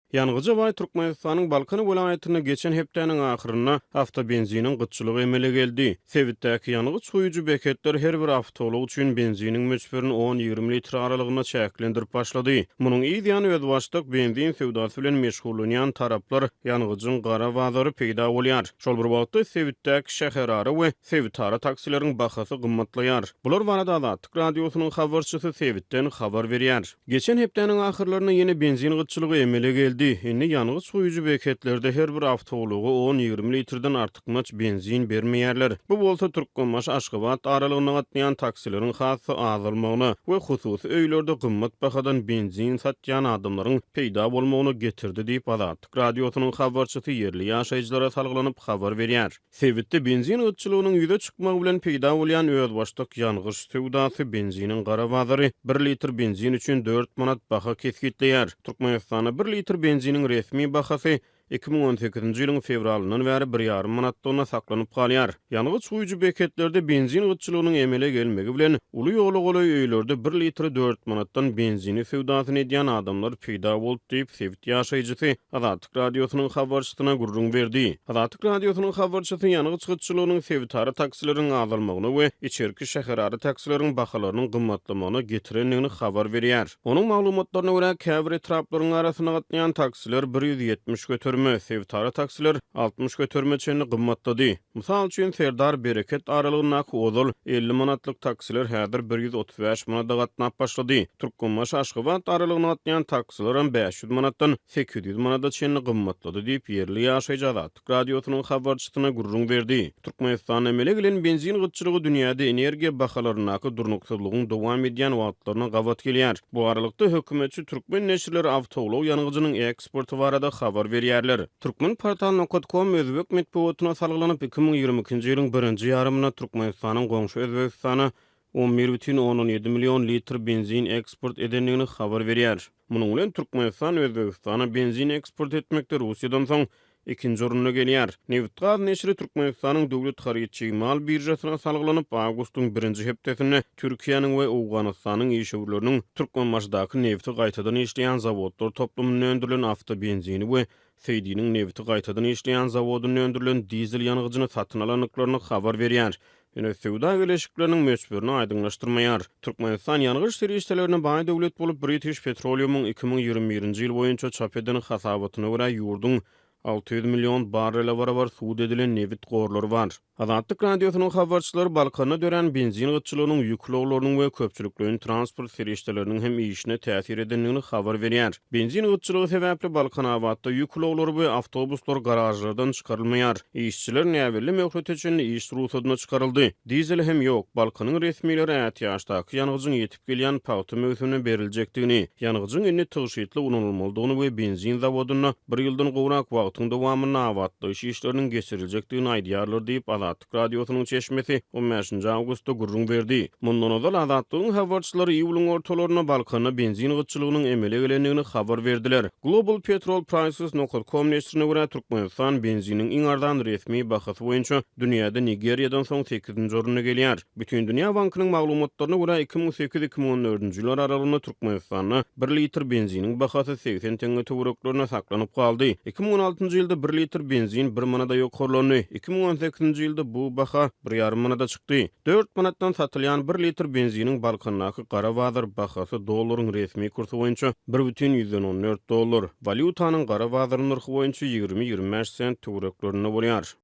Ýanygyja baý Türkmenistanyň Balkan welaýatyna geçen hepdeniň ahyryna hafta benzinin gytçylygy emele geldi. Sebitdäki ýanygy suýuju beketler her bir awtolog üçin benziniň möçberini 10-20 litr aralygyna çäklendirip başlady. Munyň ýa-ni öz başlyk benzin sewdasy bilen meşgullanýan taraplar ýanygyjyň gara bazary peýda bolýar. Şol bir wagtda Sebitdäki şäherara we Sebitara taksileriň bahasy gymmatlaýar. Bular barada Azatlyk radiosynyň habarçysy Sebitden habar berýär. Geçen hepdeniň ahyrlaryna ýene benzin gytçylygy emele geldi. Indi ýanygy suýuju beketlerde her bir awtology 10-20 litrden artykmaç benzin bermeýärler. Bu bolsa Türkmenmaş Aşgabat aralygyna gatnaýan taksileriň hasy azalmagyna we hususy öýlerde gymmat bahadan benzin satýan adamlaryň peýda bolmagyna getirdi diýip Azatlyk radiosynyň habarçysy yerli ýaşaýjylara salgylanyp habar berýär. Sebitde benzin gytçylygynyň ýüze çykmagy bilen peýda bolýan öz başlyk ýanygyş sewdasy benziniň gara bazary 1 litr benzin üçin 4 manat baha kesgitleýär. Türkmenistana 1 litr benzinin resmi bahasy 2018-nji ýylyň fevralyndan bäri 1,5 manatdan saklanyp galýar. Ýanygy suýuju beketlerde benzin gytçylygynyň emele gelmegi bilen uly ýoly öýlerde 1 litr 4 manatdan benzini sewdasyny edýän adamlar peýda bolup diýip Sebit ýaşaýjysy Azatlyk radiosynyň habarçysyna gurrun berdi. Azatlyk radiosynyň habarçysy ýanygy gytçylygynyň Sebitara taksileriň azalmagyny we içerki şäherara taksileriň bahalarynyň gymmatlamagyna getirenligini habar berýär. Onuň maglumatlaryna görä käbir etraplaryň arasyna gatnaýan taksiler 170 götürme, Sebitara taksiler 60 götürme çenli gymmatlady. Mysal üçin Serdar Bereket aralygyna ozal 50 manatlyk taksiler häzir 135 manata gatnap başlady. Türkmenmaş Aşgabat aralygyna gatnaýan taksiler 500 manatdan 800 manata çenli gymmatlady diýip yerli ýaşaýjy Azatlyk radiosynyň habarçysyna gurrun berdi. Türkmenistan emele gelen benzin gytçylygy dünýäde energiýa bahalarynyň durnuksyzlygyň dowam edýän wagtlaryna gawat gelýär. Bu aralykda hökümetçi türkmen neşirleri awtolog ýanygyjynyň eksporty barada habar berýär. Türkmen portal.com özbek medeniýetine salgylanyp 2022-nji ýylyň 1-nji ýarymyna Türkmenistanyň goňşy Özbekistana 11,17 million litr benzin eksport edenligini habar berýär. Munyň bilen Türkmenistan Özbekistana benzin eksport etmekde Russiýadan soň ikinji orunda gelýär. Neftgaz neşri Türkmenistanyň döwlet haryçy mal birjasyna salgylanyp awgustyň 1-nji hepdesinde Türkiýanyň we Awganystanyň işgörleriniň Türkmenmaşdaky nefti gaýtadan işleýän zawodlar toplumyny öndürilen awto benzini we Seýdiniň nefti gaýtadan işleýän zawodyny öndürilen dizel ýanygyjyny satyn alanyklaryny habar berýär. Ýöne sewda geleşikleriniň möçberini aýdyňlaşdyrmaýar. Türkmenistan ýanygyş serişdelerine baý döwlet bolup British Petroleum'un 2021-nji ýyl boýunça çap eden hasabatyna görä ýurdun 600 milyon barrele barabar suud edilen nevit gorlary bar. Azatlyk radiosynyň habarçylary Balkana dören benzin gytçylygynyň ýükloglarynyň we köpçülikliň transport serişdeleriniň hem işine täsir edenligini habar berýär. Benzin gytçylygy sebäpli Balkan awatda ýükloglar we awtobuslar garajlardan çykarylmaýar. İşçiler näwelli möhlet üçin iş ruhsatyna çykaryldy. Dizel hem ýok. Balkanyň resmileri ätýaşdaky ýanygyjyň ýetip gelýän paýty möhütüne berilejekdigini, ýanygyjyň indi tygyşytly unanylmalydygyny we benzin zawodyna 1 ýyldan gowrak wagtyň dowamyna awatda iş işleriniň geçirilejekdigini aýdýarlar diýip Azatlyk radiosynyň çeşmesi 15-nji awgustda gurrun berdi. Mundan ozal Azatlygyň habarçylary ýylyň ortalaryna Balkana benzin gytçylygynyň emele gelenligini habar berdiler. Global Petrol Prices.com neşrine görä Türkmenistan benziniň iň ardan resmi bahasy boýunça dünýäde Nigeriýadan soň 8-nji orunda gelýär. Bütün dünýä bankynyň maglumatlaryna görä 2008-2014-nji ýylar aralygynda Türkmenistanda 1 litr benziniň bahasy 80 tenge töwereklaryna saklanyp galdy. 2016-njy ýylda 1 litr benzin 1 manada ýokarlandy. 2018-nji ýylda bu baha 1,5 manada çykdy. 4 manatdan satylýan 1 litr benziniň Balkandaky gara bazar bahasy dollaryň resmi kursy boýunça 1,14 dollar. Valyutanyň gara bazar narhy boýunça 20-25 sent töwereklaryna bolýar.